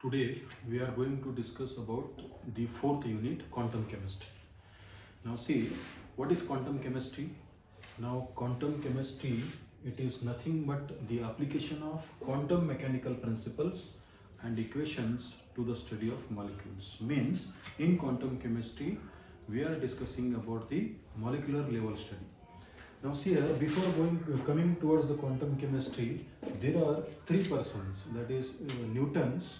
Today we are going to discuss about the fourth unit, quantum chemistry. Now see, what is quantum chemistry? Now quantum chemistry, it is nothing but the application of quantum mechanical principles and equations to the study of molecules. Means in quantum chemistry we are discussing about the molecular level study. Now see here, before coming towards the quantum chemistry, there are three persons, that is Newton's,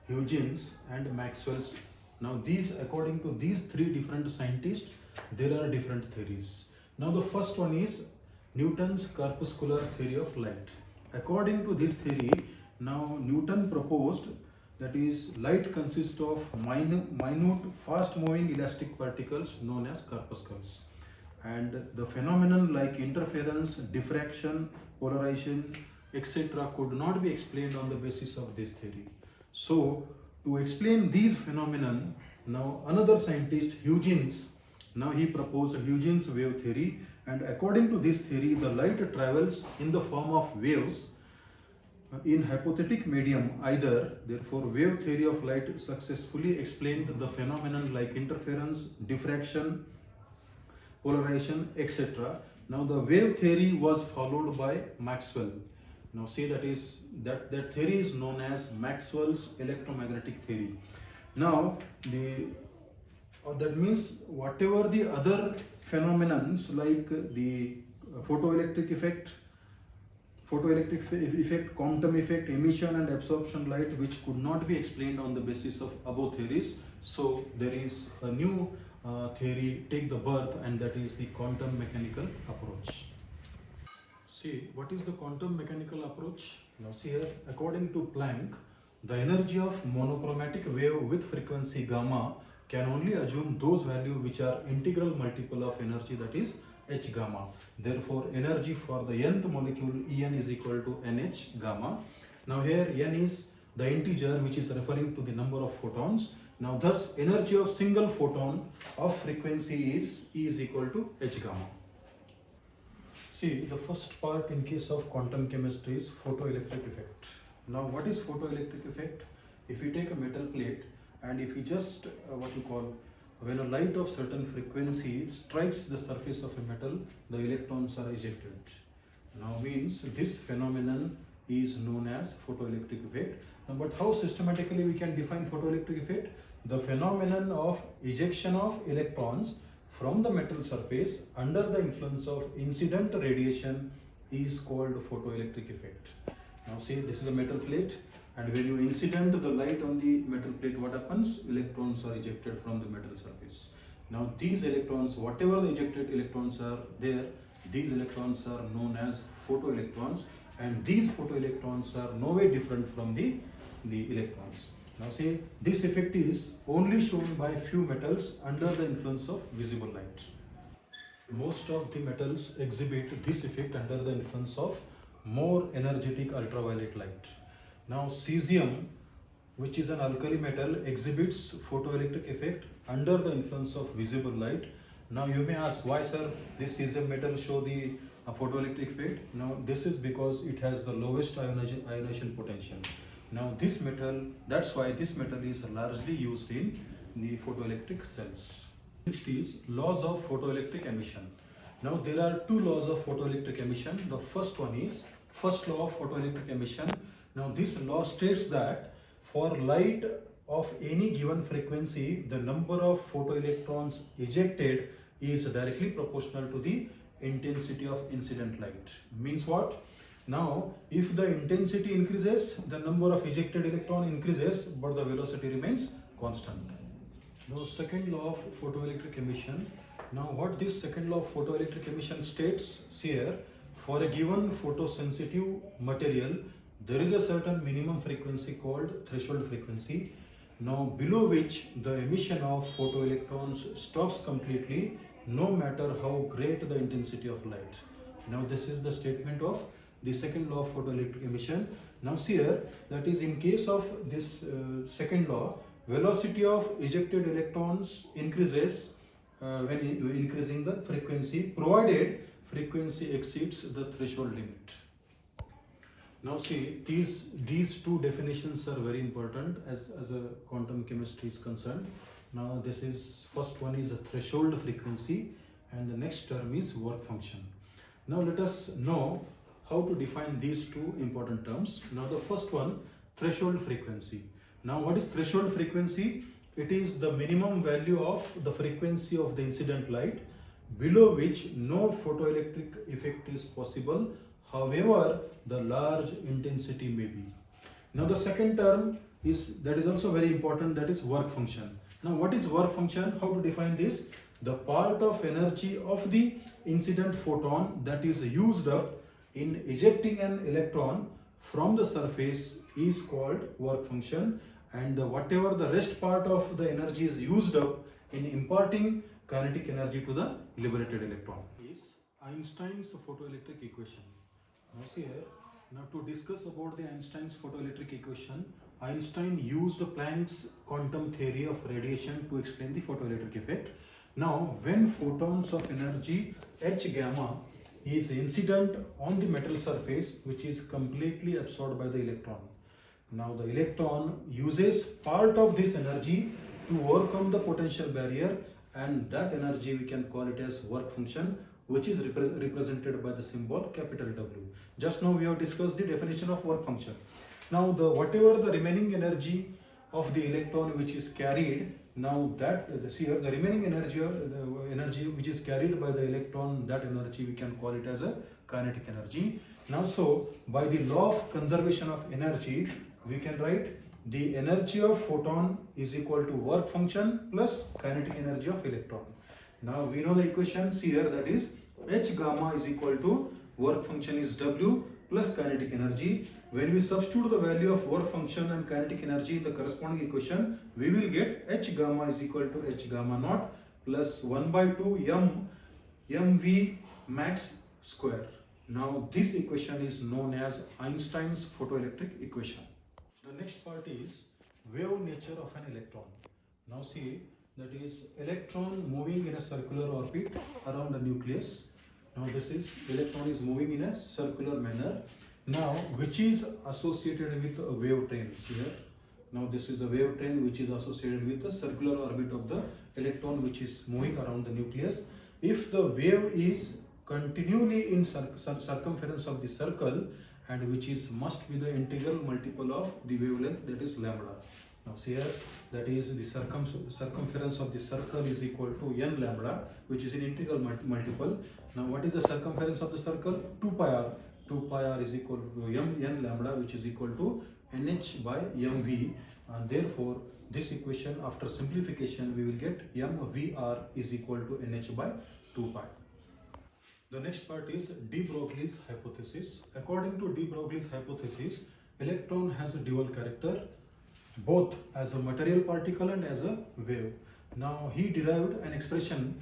Huygens and Maxwell's. Now these, according to these three different scientists, there are different theories. Now the first one is Newton's corpuscular theory of light. According to this theory, now Newton proposed that is light consists of minute fast moving elastic particles known as corpuscles, and the phenomenon like interference, diffraction, polarization, etc. could not be explained on the basis of this theory. So to explain these phenomenon, now another scientist, Huygens, now he proposed Huygens wave theory, and according to this theory the light travels in the form of waves in hypothetic medium either. Therefore wave theory of light successfully explained the phenomenon like interference, diffraction, polarization, etc. Now the wave theory was followed by Maxwell. Now see, that theory is known as Maxwell's electromagnetic theory. Now that means whatever the other phenomenons like the photoelectric effect, quantum effect, emission and absorption light, which could not be explained on the basis of above theories. So there is a new theory take the birth, and that is the quantum mechanical approach. See, what is the quantum mechanical approach? Now see here, according to Planck, the energy of monochromatic wave with frequency gamma can only assume those values which are integral multiple of energy, that is h gamma. Therefore energy for the nth molecule En is equal to nh gamma. Now here n is the integer which is referring to the number of photons. Now thus energy of single photon of frequency is E is equal to h gamma. See, the first part in case of quantum chemistry is photoelectric effect. Now what is photoelectric effect? If you take a metal plate and if you just when a light of certain frequency strikes the surface of a metal, the electrons are ejected. Now means this phenomenon is known as photoelectric effect. Now, but how systematically we can define photoelectric effect? The phenomenon of ejection of electrons from the metal surface under the influence of incident radiation is called photoelectric effect. Now see, this is a metal plate, and when you incident the light on the metal plate, what happens? Electrons are ejected from the metal surface. Now these electrons, whatever the ejected electrons are there, these electrons are known as photoelectrons, and these photoelectrons are no way different from the electrons. Now see, this effect is only shown by few metals under the influence of visible light. Most of the metals exhibit this effect under the influence of more energetic ultraviolet light. Now cesium, which is an alkali metal, exhibits photoelectric effect under the influence of visible light. Now you may ask, why sir this cesium metal show the photoelectric effect? Now this is because it has the lowest ionization potential. Now this metal, that's why this metal is largely used in the photoelectric cells. Next is laws of photoelectric emission. Now there are two laws of photoelectric emission. The first one is first law of photoelectric emission. Now this law states that for light of any given frequency, the number of photoelectrons ejected is directly proportional to the intensity of incident light. Means what? Now if the intensity increases, the number of ejected electron increases, but the velocity remains constant. Now second law of photoelectric emission. Now what this second law of photoelectric emission states here, for a given photosensitive material, there is a certain minimum frequency called threshold frequency, now below which the emission of photoelectrons stops completely, no matter how great the intensity of light. Now this is the statement of the second law of photoelectric emission. Now see here, that is in case of this second law, velocity of ejected electrons increases when increasing the frequency, provided frequency exceeds the threshold limit. Now see, these two definitions are very important as a quantum chemistry is concerned. Now this is, first one is a threshold frequency and the next term is work function. Now let us know how to define these two important terms. Now the first one, threshold frequency. Now what is threshold frequency? It is the minimum value of the frequency of the incident light below which no photoelectric effect is possible, however the large intensity may be. Now the second term is, that is also very important, that is work function. Now what is work function? How to define this? The part of energy of the incident photon that is used up in ejecting an electron from the surface is called work function, and whatever the rest part of the energy is used up in imparting kinetic energy to the liberated electron is Einstein's photoelectric equation. Now see here, now to discuss about the Einstein's photoelectric equation, Einstein used Planck's quantum theory of radiation to explain the photoelectric effect. Now when photons of energy H gamma is incident on the metal surface which is completely absorbed by the electron. Now the electron uses part of this energy to overcome the potential barrier, and that energy we can call it as work function, which is represented by the symbol capital W. Just now we have discussed the definition of work function. Now whatever the remaining energy of the electron which is carried, now that here the remaining energy, the energy which is carried by the electron, that energy we can call it as a kinetic energy. Now so by the law of conservation of energy, we can write the energy of photon is equal to work function plus kinetic energy of electron. Now we know the equation, see here, that is H gamma is equal to work function is W plus kinetic energy. When we substitute the value of work function and kinetic energy in the corresponding equation, we will get H gamma is equal to H gamma naught plus 1 by 2 mv max square. Now this equation is known as Einstein's photoelectric equation. The next part is wave nature of an electron. Now see, that is electron moving in a circular orbit around the nucleus. Now this is electron is moving in a circular manner. Now which is associated with a wave train here. Now this is a wave train which is associated with the circular orbit of the electron which is moving around the nucleus. If the wave is continually in circumference of the circle, and which is must be the integral multiple of the wavelength, that is lambda. Now see here, that is the circumference of the circle is equal to n lambda, which is an integral multiple. Now what is the circumference of the circle? 2 pi r. 2 pi r is equal to n lambda, which is equal to nh by mv, and therefore this equation after simplification we will get mvr is equal to nh by 2 pi. The next part is de Broglie's hypothesis. According to de Broglie's hypothesis, electron has a dual character, both as a material particle and as a wave. Now he derived an expression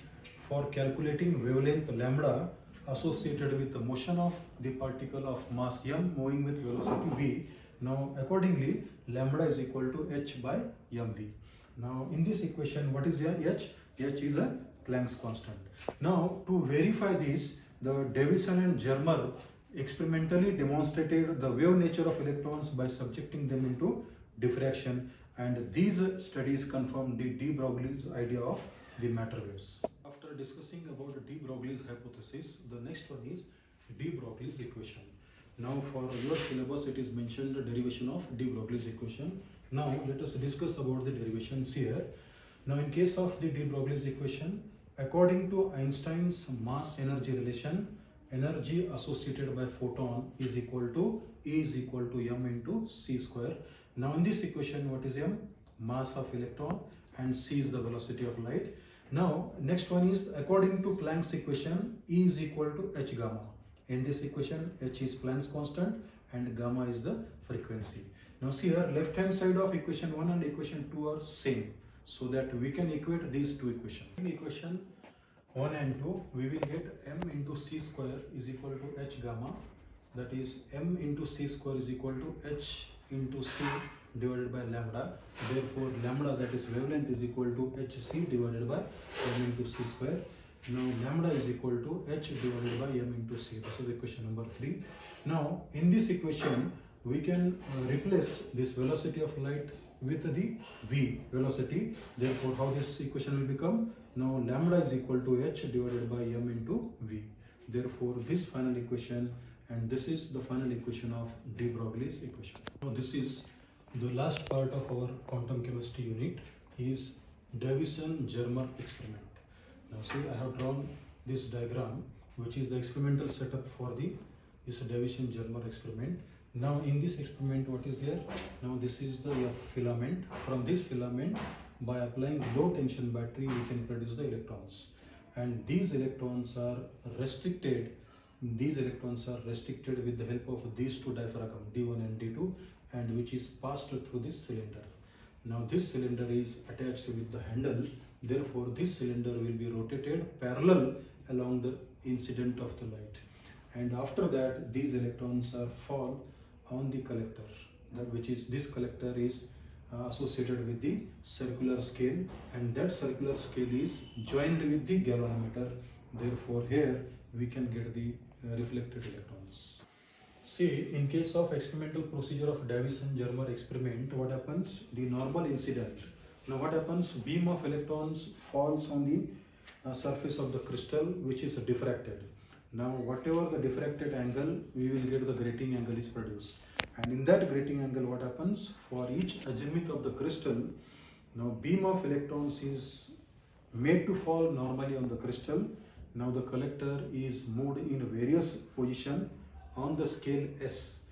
for calculating wavelength lambda associated with the motion of the particle of mass m moving with velocity v. Now accordingly lambda is equal to h by mv. Now in this equation, what is h? H is a Planck's constant. Now to verify this, the Davison and Germer experimentally demonstrated the wave nature of electrons by subjecting them into diffraction, and these studies confirmed the de Broglie's idea of the matter waves. After discussing about de Broglie's hypothesis, the next one is de Broglie's equation. Now for your syllabus it is mentioned the derivation of de Broglie's equation. Now let us discuss about the derivations here. Now in case of the de Broglie's equation, according to Einstein's mass energy relation, energy associated by photon is equal to E is equal to m into c square. Now in this equation, what is m? Mass of electron, and c is the velocity of light. Now next one is according to Planck's equation, E is equal to h gamma. In this equation, h is Planck's constant and gamma is the frequency. Now see here, left hand side of equation 1 and equation 2 are same, so that we can equate these two equations. In equation 1 and 2, we will get m into c square is equal to h gamma, that is m into c square is equal to h into c divided by lambda. Therefore lambda, that is wavelength, is equal to hc divided by m into c square. Now lambda is equal to h divided by m into c. This is equation number 3. Now in this equation we can replace this velocity of light with the v velocity. Therefore how this equation will become? Now lambda is equal to h divided by m into v. Therefore this final equation, and this is the final equation of de Broglie's equation. Now this is the last part of our quantum chemistry unit, is Davison-Germer experiment. Now see, I have drawn this diagram, which is the experimental setup for this Davison-Germer experiment. Now in this experiment, what is there? Now this is the filament. From this filament, by applying low tension battery, we can produce the electrons. And these electrons are restricted. These electrons are restricted with the help of these two diaphragm, D1 and D2, and which is passed through this cylinder. Now this cylinder is attached with the handle. Therefore this cylinder will be rotated parallel along the incident of the light, and after that these electrons fall on the collector, which is this collector is associated with the circular scale, and that circular scale is joined with the galvanometer. Therefore here we can get the reflected electrons. See, in case of experimental procedure of Davison-Germer experiment, what happens? The normal incident. Now what happens? Beam of electrons falls on the surface of the crystal, which is diffracted. Now whatever the diffracted angle, we will get the grating angle is produced. And in that grating angle, what happens? For each azimuth of the crystal, now beam of electrons is made to fall normally on the crystal. Now the collector is moved in various position on the scale S,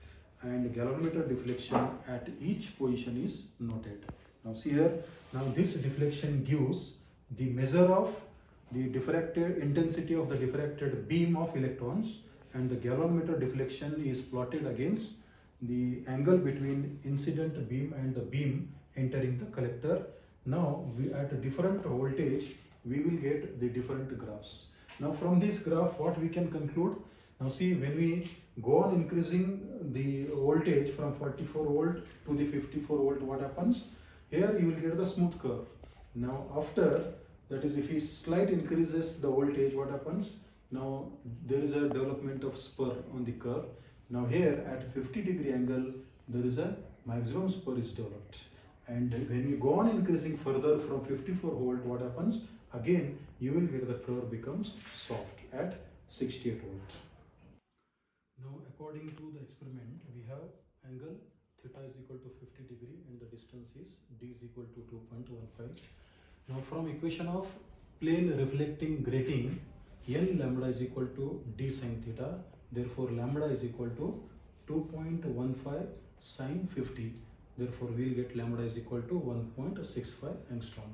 and galvanometer deflection at each position is noted. Now see here, now this deflection gives the measure of the diffracted intensity of the diffracted beam of electrons, and the galvanometer deflection is plotted against the angle between incident beam and the beam entering the collector. Now we at a different voltage we will get the different graphs. Now from this graph what we can conclude? Now see, when we go on increasing the voltage from 44 volt to the 54 volt, what happens? Here you will get the smooth curve. Now after that, is if we slight increases the voltage, what happens? Now there is a development of spur on the curve. Now here at 50-degree angle there is a maximum spur is developed, and when we go on increasing further from 54 volt, what happens? Again you will get the curve becomes soft at 68 volt. Now according to the experiment, we have angle theta is equal to 50 degree and the distance is d is equal to 2.15. Now from equation of plane reflecting grating, n lambda is equal to d sin theta. Therefore lambda is equal to 2.15 sin 50. Therefore we will get lambda is equal to 1.65 angstrom.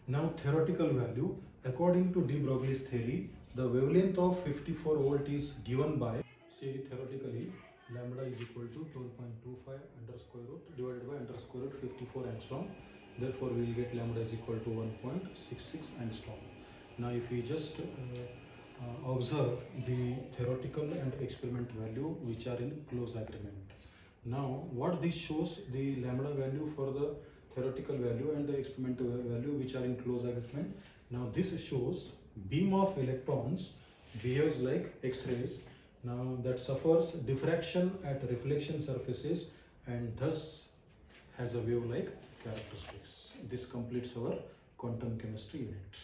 Now theoretical value, according to de Broglie's theory, the wavelength of 54 volt is given by, say theoretically, lambda is equal to 12.25 under square root divided by under square root 54 angstrom. Therefore we will get lambda is equal to 1.66 angstrom. Now if we just observe the theoretical and experiment value which are in close agreement. Now what this shows, the lambda value for the theoretical value and the experimental value which are in close agreement. Now this shows beam of electrons behaves like X-rays. Now that suffers diffraction at reflection surfaces and thus has a wave-like characteristics. This completes our quantum chemistry unit.